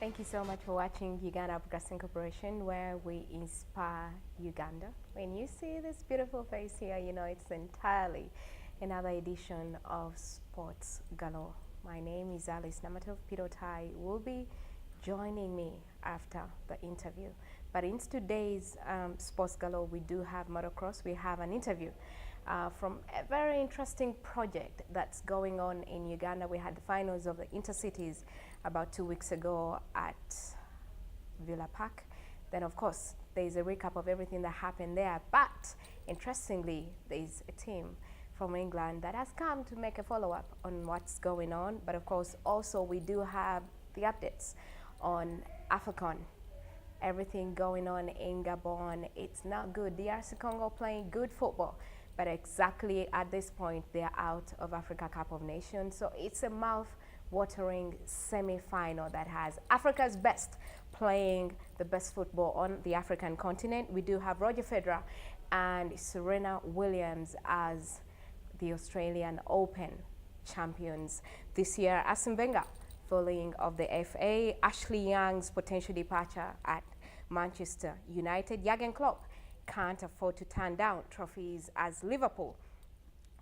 Thank you so much for watching Uganda Broadcasting Corporation, where we inspire Uganda. When you see this beautiful face here, you know it's entirely another edition of Sports Galore. My name is Alice Namatov. Peter Tai will be joining me after the interview. But in today's Sports Galore, we do have motocross. We have an interview from a very interesting project that's going on in Uganda. We had the finals of the Intercities about 2 weeks ago at Villa Park. Then, of course, there's a recap of everything that happened there. But interestingly, there's a team from England that has come to make a follow-up on what's going on. But of course, also we do have the updates on AFCON. Everything going on in Gabon, it's not good. DRC Congo playing good football, but exactly at this point, they're out of Africa Cup of Nations. So it's a mouth-watering semi-final that has Africa's best playing the best football on the African continent. We do have Roger Federer and Serena Williams as the Australian Open champions this year. Arsene Wenger following of the FA, Ashley Young's potential departure at Manchester United. Jurgen Klopp can't afford to turn down trophies as Liverpool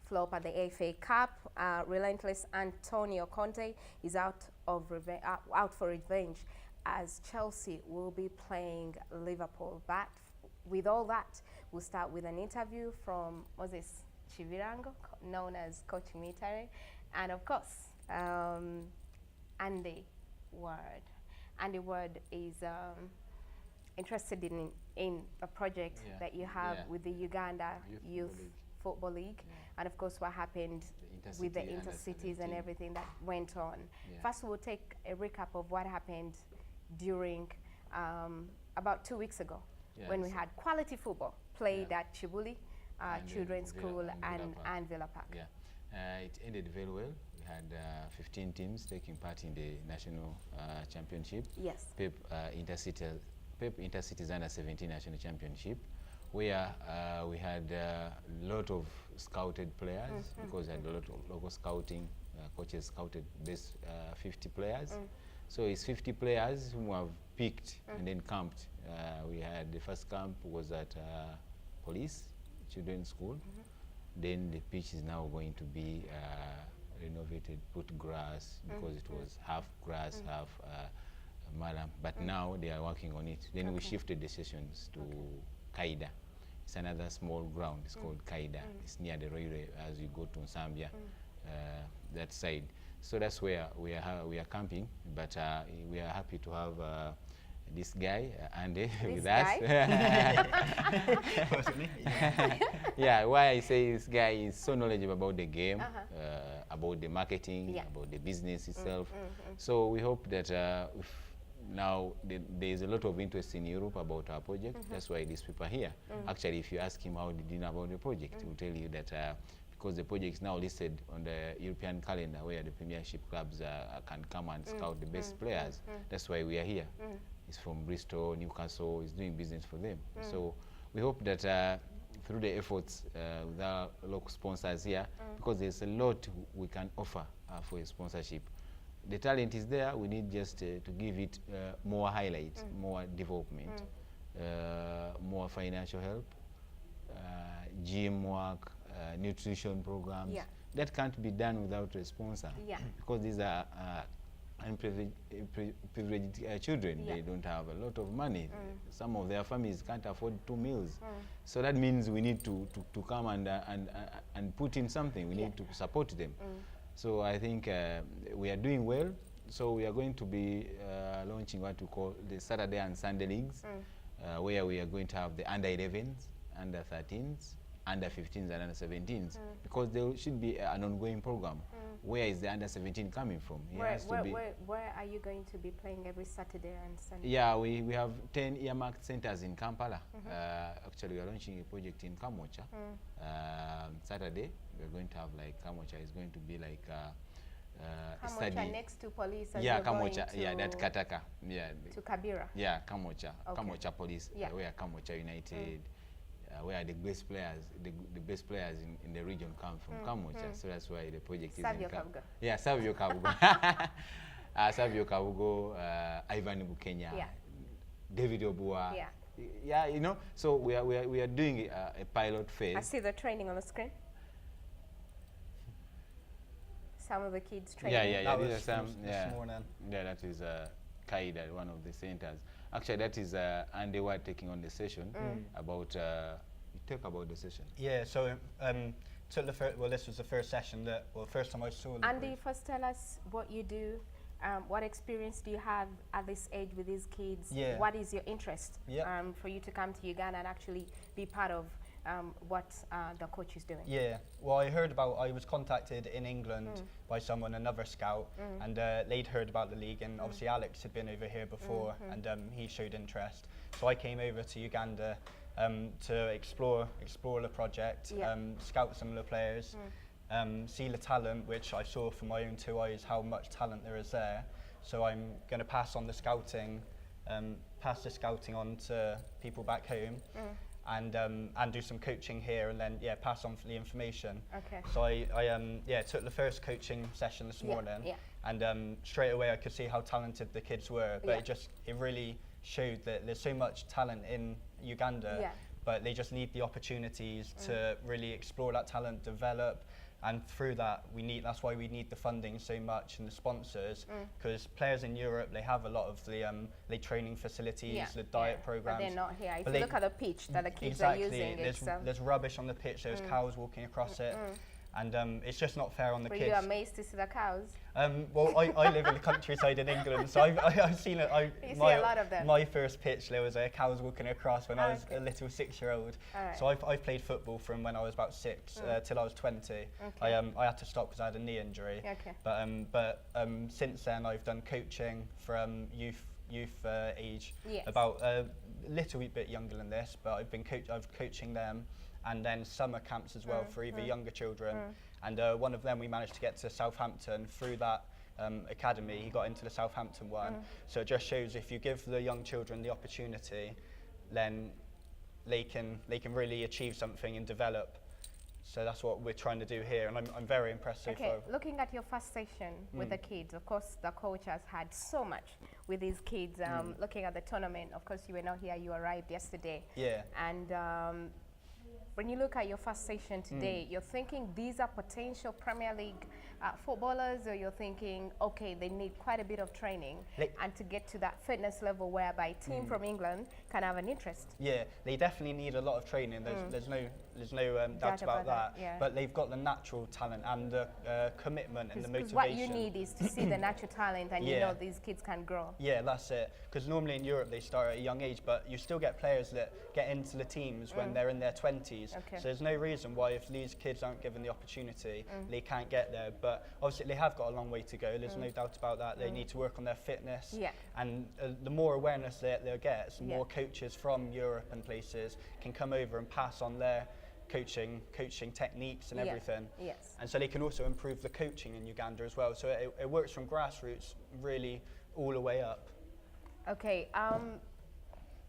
flop at the FA Cup. Relentless Antonio Conte is out for revenge as Chelsea will be playing Liverpool. But with all that, we'll start with an interview from Moses Chivirango, known as Coach Muyitare, and of course, Andy Ward. Andy Ward is interested in a project that you have with the Uganda Youth Football League, and of course what happened with the Intercities and everything that went on. First, we'll take a recap of what happened during about 2 weeks ago when we had quality football played at Chibuli Children's School and Villa Park. It ended very well. We had 15 teams taking part in the national championship. Yes. PEP Intercities Under 17 National Championship, where we had a lot of scouted players because we had a lot of local scouting. Coaches scouted best 50 players. So it's 50 players whom we have picked and then camped. We had the first camp was at Police Children's School. Then the pitch is now going to be renovated, put grass because it was half grass, half Malam, but now they are working on it. Then we shifted the sessions to Kaida. It's another small ground. It's called Kaida. It's near the railway as you go to Zambia, that side. So that's where we are camping. But we are happy to have this guy, Andy, with us. Yeah, why I say this guy is so knowledgeable about the game, about the marketing, about the business itself. So we hope that now there is a lot of interest in Europe about our project. That's why these people are here. Actually, if you ask him how did you know about the project, he will tell you that because the project is now listed on the European calendar where the Premiership clubs can come and scout the best players. That's why we are here. He's from Bristol, Newcastle, he's doing business for them. So we hope that through the efforts with our local sponsors here, because there's a lot we can offer for a sponsorship. The talent is there, we need just to give it more highlight, more development, more financial help, gym work, nutrition programs. That can't be done without a sponsor because these are unprivileged children. They don't have a lot of money. Some of their families can't afford 2 meals. So that means we need to come and put in something. We need to support them. So I think we are doing well. So we are going to be launching what we call the Saturday and Sunday leagues, where we are going to have the under 11s, under 13s, under 15s and under 17s, because there should be an ongoing program. Where is the under 17 coming from? Where are you going to be playing every Saturday and Sunday? Yeah, we have 10 earmarked centers in Kampala. Actually, we are launching a project in Kamocha. Saturday, we're going to have like Kamocha is going to be like Kamocha next to Police. Yeah, Kamocha. Yeah, that Kataka. Yeah. To Kabira. Yeah, Kamocha. Okay. Kamocha Police. Where Kamocha United. Where the best players, the best players in the region come from Kamocha. So that's why the project is in Kamocha. Yeah, Savio Kabuga. Savio Kavugo, Ivan Bukenya, Yeah. David Obua. Yeah. Yeah, you know, so we are doing a pilot phase. I see the training on the screen. Some of the kids training. Yeah. These are some. This morning. Yeah, that is Kaida, one of the centers. Actually, that is Andy White taking on the session about. Talk about the session. Yeah. So took the first. Well, this was the first session that. Well, first time I saw. Andy, first tell us what you do. What experience do you have at this age with these kids? Yeah. What is your interest Yeah. for you to come to Uganda and actually be part of what the coach is doing? Yeah, well, I was contacted in England by someone, another scout, and they'd heard about the league, and obviously Alex had been over here before, and he showed interest. So I came over to Uganda to explore the project, scout some of the players, see the talent, which I saw from my own two eyes how much talent there is there. So I'm going to pass on the scouting, on to people back home. And do some coaching here, and then pass on the information. Okay. So I took the first coaching session this morning, and straight away I could see how talented the kids were. But it really showed that there's so much talent in Uganda, but they just need the opportunities to really explore that talent, develop. And through that, that's why we need the funding so much and the sponsors, because players in Europe, they have a lot of the training facilities, the diet programs. But they're not here. If you look at the pitch that the kids exactly, are using, there's rubbish on the pitch, there's cows walking across it, and it's just not fair on the kids. Were you amazed to see the cows? Well, I live in the countryside in England, so I've seen it. See a lot of them. My first pitch, there was cows walking across when I was a little 6-year-old. Right. So I've played football from when I was about 6 till I was 20. Okay. I had to stop because I had a knee injury. Okay. But since then I've done coaching from youth age, Yes. about a little bit younger than this, but I've been coaching them, and then summer camps as well for either younger children. And one of them we managed to get to Southampton through that academy. He got into the Southampton one. So it just shows if you give the young children the opportunity, then they can really achieve something and develop. So that's what we're trying to do here, and I'm very impressed so far. Looking at your first session with the kids, of course the coach has had so much with these kids. Looking at the tournament, of course you were not here, you arrived yesterday. Yeah. And when you look at your first session today, you're thinking these are potential Premier League footballers, or you're thinking, okay, they need quite a bit of training and to get to that fitness level whereby a team from England can have an interest? Yeah, they definitely need a lot of training. There's no doubt about that. Yeah. But they've got the natural talent and the commitment and the motivation. What you need is to see the natural talent, and you know these kids can grow. Yeah, that's it. Because normally in Europe they start at a young age, but you still get players that get into the teams when they're in their 20s. Okay. So there's no reason why, if these kids aren't given the opportunity, they can't get there. But obviously they have got a long way to go. There's no doubt about that. They need to work on their fitness. Yeah. And the more awareness they'll get, the more coaches from Europe and places can come over and pass on their coaching techniques and everything. Yes. And so they can also improve the coaching in Uganda as well. So it works from grassroots really all the way up. Okay,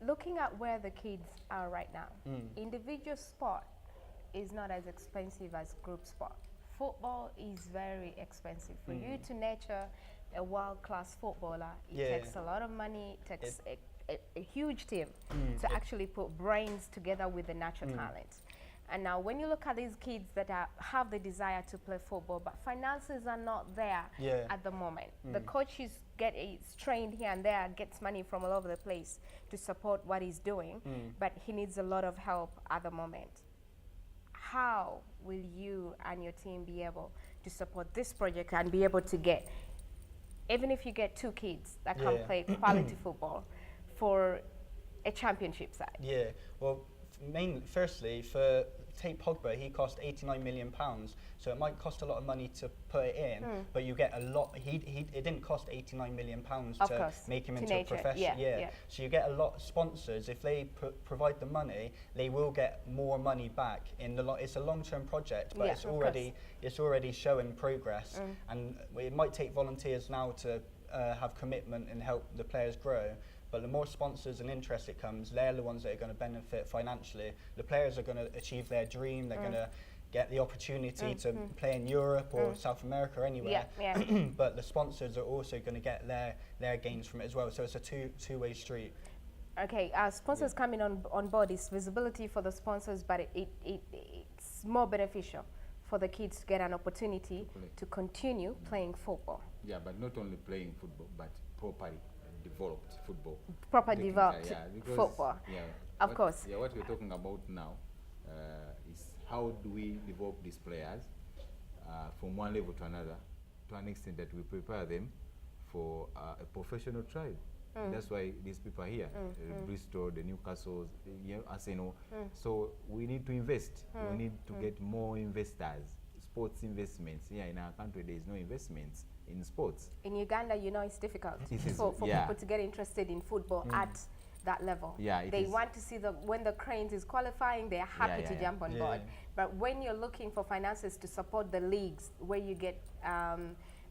looking at where the kids are right now, individual sport is not as expensive as group sport. Football is very expensive. For you to nurture a world-class footballer, it takes a lot of money, it takes a huge team to actually put brains together with the natural talent. And now when you look at these kids that have the desire to play football, but finances are not there at the moment. The coach is trained here and there, gets money from all over the place to support what he's doing, but he needs a lot of help at the moment. How will you and your team be able to support this project and be able to get, even if you get 2 kids that can play quality football, for a championship side? Yeah, well, firstly, for take Pogba, he cost £89 million, so it might cost a lot of money to put it in, but you get a lot. It didn't cost £89 million to make him into a professional. So you get a lot of sponsors. If they provide the money, they will get more money back. It's a long-term project, but it's already showing progress, and it might take volunteers now to have commitment and help the players grow. But the more sponsors and interest it comes, they're the ones that are going to benefit financially. The players are going to achieve their dream. They're going to get the opportunity to play in Europe or South America or anywhere. But the sponsors are also going to get their gains from it as well. So it's a two-way street. Okay, sponsors coming on board is visibility for the sponsors, but it's more beneficial for the kids to get an opportunity to continue playing football. Yeah, but not only playing football, but properly developed football. Proper developed football. Yeah, of course. Yeah, what we're talking about now is how do we develop these players from one level to another, to an extent that we prepare them for a professional tribe. That's why these people are here, Bristol, the Newcastles, Arsenal. So we need to invest. We need to get more investors, sports investments. Yeah, in our country there is no investments in sports. In Uganda, you know, it's difficult for people to get interested in football at that level. Yeah, they want to see when the Cranes is qualifying, they're happy to jump on board. But when you're looking for finances to support the leagues where you get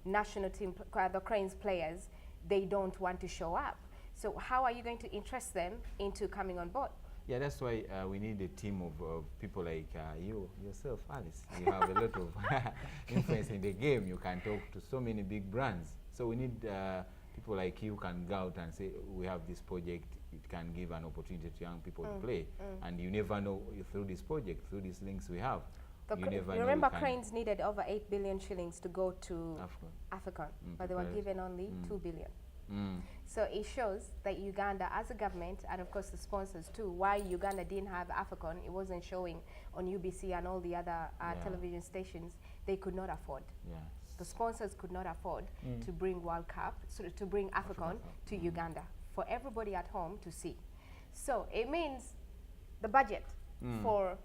national team, the Cranes players, they don't want to show up. So how are you going to interest them into coming on board? Yeah, that's why we need a team of people like yourself, Alice. You have a lot of influence in the game. You can talk to so many big brands. So we need people like you can go out and say, we have this project. It can give an opportunity to young people to play. And you never know through this project, through these links we have. You remember Cranes needed over 8 billion shillings to go to Africa, but they were given only 2 billion. So it shows that Uganda as a government, and of course the sponsors too, why Uganda didn't have AFCON, it wasn't showing on UBC and all the other television stations, they could not afford. The sponsors could not afford to bring World Cup, to bring AFCON to Uganda for everybody at home to see. So it means the budget for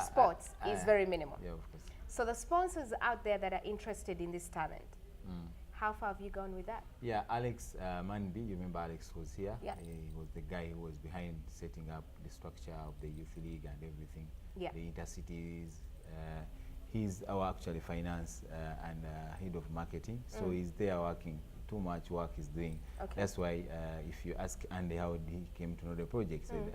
sports is very minimal. Yeah, of course. So the sponsors out there that are interested in this talent, how far have you gone with that? Yeah, Alex Manby, you remember Alex was here? Yeah. He was the guy who was behind setting up the structure of the youth league and everything. Yeah. The intercities. He's our actually finance and head of marketing. So he's there working. Too much work he's doing. Okay. That's why if you ask Andy how he came to know the project, said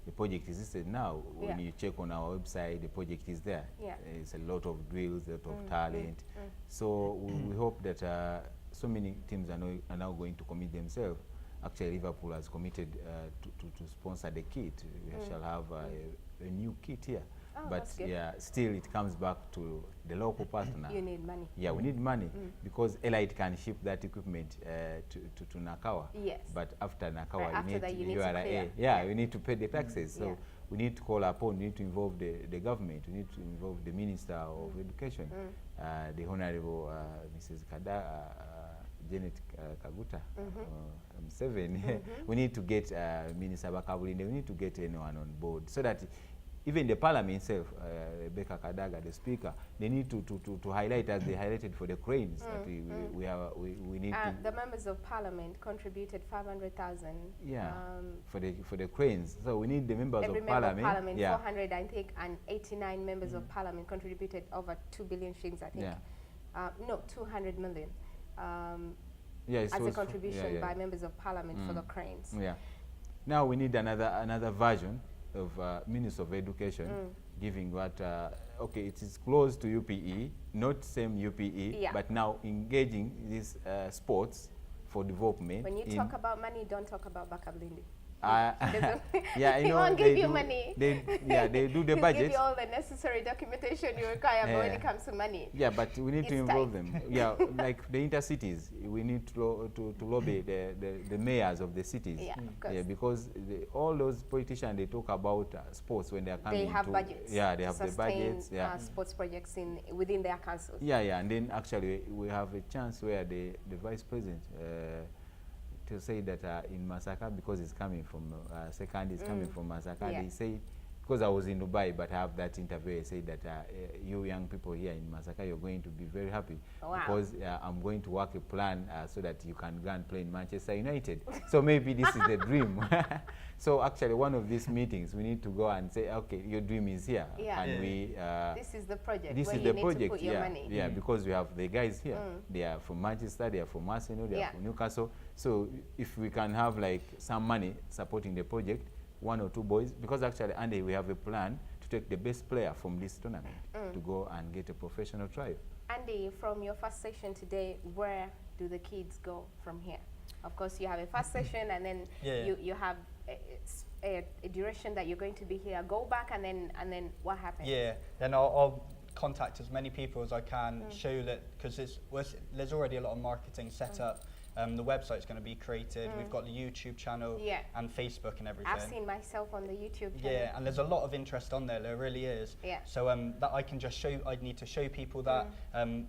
the project existed now. When you check on our website, the project is there. It's a lot of drills, a lot of talent. So we hope that so many teams are now going to commit themselves. Actually, Liverpool has committed to sponsor the kit. We shall have a new kit here. But yeah, still it comes back to the local partner. You need money. Yeah, we need money because Elite can ship that equipment to Nakawa. Yes. But after Nakawa, you need URA. to clear. Yeah, we need to pay the taxes. So we need to call upon, we need to involve the government, we need to involve the Minister of Education, the Honorable Mrs. Janet Kaguta, 7. We need to get Minister Bakabulinde, we need to get anyone on board so that even the parliament itself, Rebecca Kadaga, the speaker, they need to highlight, as they highlighted for the Cranes, that we need to. The members of parliament contributed 500,000. Yeah, for the Cranes. So we need the members of parliament. Every member of parliament, 400, I think, and 89 members of parliament contributed over 2 billion shillings, I think. No, 200 million. As a contribution by members of parliament for the Cranes. Yeah. Now we need another version of Minister of Education giving what, okay, it is close to UPE, not same UPE, but now engaging these sports for development. When you talk about money, don't talk about Bakablindi. Yeah, I know. He won't give you money. They do the budget. He'll give you all the necessary documentation you require, but when it comes to money, yeah, but we need to involve them. Yeah, like the intercities, we need to lobby the mayors of the cities. Yeah, of course. Yeah, because all those politicians, they talk about sports when they are coming. They have budgets. Yeah, they have the budgets. Yeah, sports projects within their councils. Yeah, and then actually we have a chance where the vice president. To say that in Masaka, because it's coming from second is coming from Masaka, they say, because I was in Dubai, but I have that interview, I say that you young people here in Masaka, you're going to be very happy because I'm going to work a plan so that you can go and play in Manchester United. So maybe this is the dream. So actually one of these meetings, we need to go and say, okay, your dream is here. And we... this is the project this where is you the need project, to put your money. Yeah, because we have the guys here. They are from Manchester, they are from Arsenal, they are from Newcastle. So if we can have like some money supporting the project, 1 or 2 boys, because actually, Andy, we have a plan to take the best player from this tournament to go and get a professional trial. Andy, from your first session today, where do the kids go from here? Of course, you have a first session, and then you have a duration that you're going to be here. Go back, and then what happens? Yeah, then I'll contact as many people as I can, show that, because there's already a lot of marketing set up. The website's going to be created. We've got the YouTube channel and Facebook and everything. I've seen myself on the YouTube channel. Yeah, and there's a lot of interest on there. There really is. Yeah. So that I can just show. I need to show people that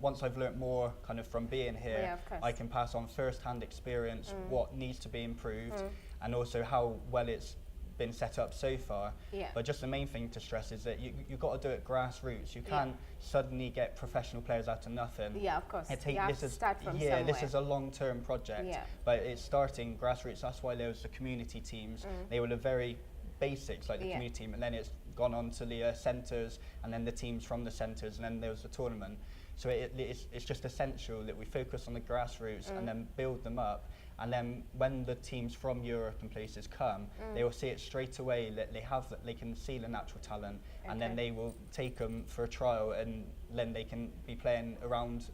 once I've learnt more, kind of from being here, I can pass on first-hand experience, what needs to be improved, and also how well it's been set up so far. Yeah. But just the main thing to stress is that you've got to do it grassroots. You can't suddenly get professional players out of nothing. Yeah, of course. You have to start from somewhere. This is a long-term project, but it's starting grassroots. That's why there's the community teams. They were the very basics, like the community team, and then it's gone on to the centres, and then the teams from the centres, and then there was the tournament. So it's just essential that we focus on the grassroots and then build them up. And then when the teams from Europe and places come, they will see it straight away that they can see the natural talent, and then they will take them for a trial, and then they can be playing around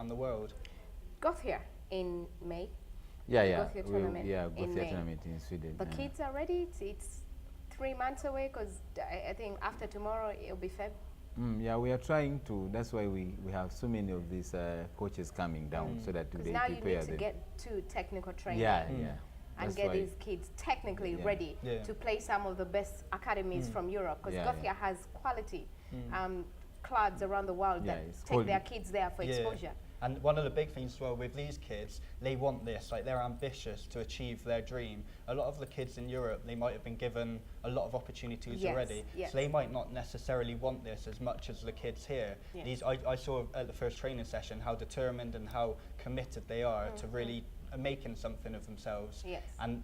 the world. Gothia in May. Gothia tournament tournament in Sweden. The kids are ready. It's 3 months away, because I think after tomorrow it'll be Feb. Yeah, we are trying to. That's why we have so many of these coaches coming down, so that they now prepare you need to them. get to technical training. And that's get these kids technically ready to play some of the best academies from Europe, because Gothia has quality clubs around the world that take their kids there for exposure. And one of the big things as well with these kids, they want this, like they're ambitious to achieve their dream. A lot of the kids in Europe, they might have been given a lot of opportunities already, so they might not necessarily want this as much as the kids here. These, I saw at the first training session how determined and how committed they are to really making something of themselves. And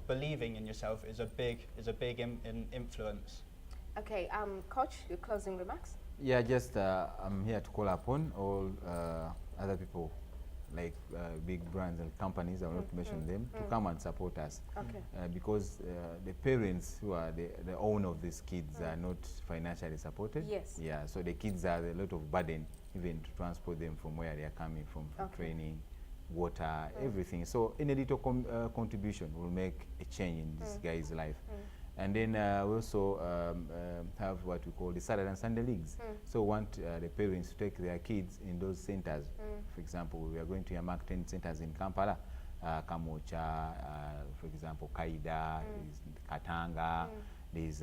believing in yourself is a big influence. Okay, Coach, your closing remarks? Yeah, just I'm here to call upon all other people, like big brands and companies, I will not mention them, to come and support us. Because the parents who are the owner of these kids are not financially supported. Yeah, so the kids are a lot of burden, even to transport them from where they are coming from, for training, water, everything. So any little contribution will make a change in this guy's life. And then we also have what we call the Saturday and Sunday leagues. So we want the parents to take their kids in those centers. For example, we are going to earmark 10 centers in Kampala, Kamocha, for example, Kaida, Katanga, there's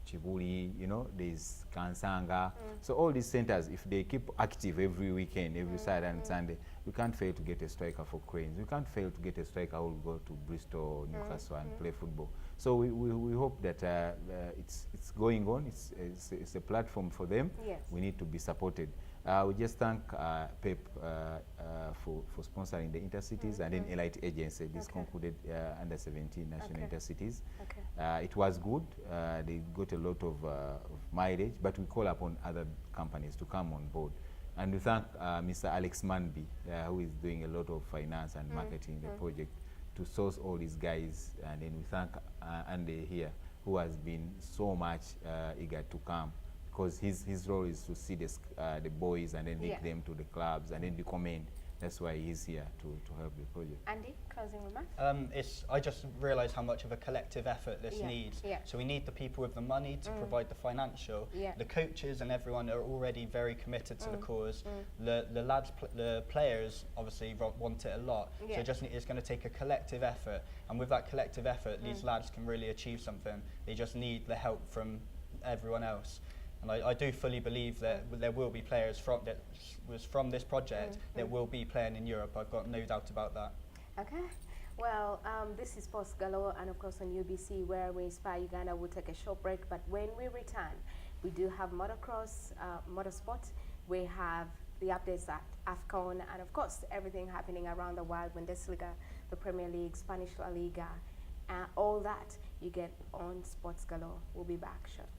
Chibuli, there's Kansanga. So all these centers, if they keep active every weekend, every Saturday and Sunday, we can't fail to get a striker for Cranes. We can't fail to get a striker who will go to Bristol, Newcastle and play football. So we hope that it's going on. It's a platform for them. We need to be supported. We just thank PEP for sponsoring the intercities, and then Elite Agency. This concluded under 17 national intercities. It was good. They got a lot of mileage, but we call upon other companies to come on board. And we thank Mr. Alex Manby, who is doing a lot of finance and marketing the project, to source all these guys. And then we thank Andy here, who has been so much eager to come, because his role is to see the boys and then link them to the clubs and then recommend. That's why he's here to help the project. Andy, closing remarks? I just realised how much of a collective effort this needs. So we need the people with the money to provide the financial. The coaches and everyone are already very committed to the cause. The lads, the players obviously want it a lot. So it's going to take a collective effort. And with that collective effort, these lads can really achieve something. They just need the help from everyone else. And I do fully believe that there will be players from this project that will be playing in Europe. I've got no doubt about that. Okay. Well, this is Sports Galore, and of course on UBC, where we Inspire Uganda. We'll take a short break, but when we return, we do have motocross, motorsport. We have the updates at AFCON, and of course everything happening around the world, Bundesliga, the Premier League, Spanish La Liga, all that you get on Sports Galore. We'll be back shortly.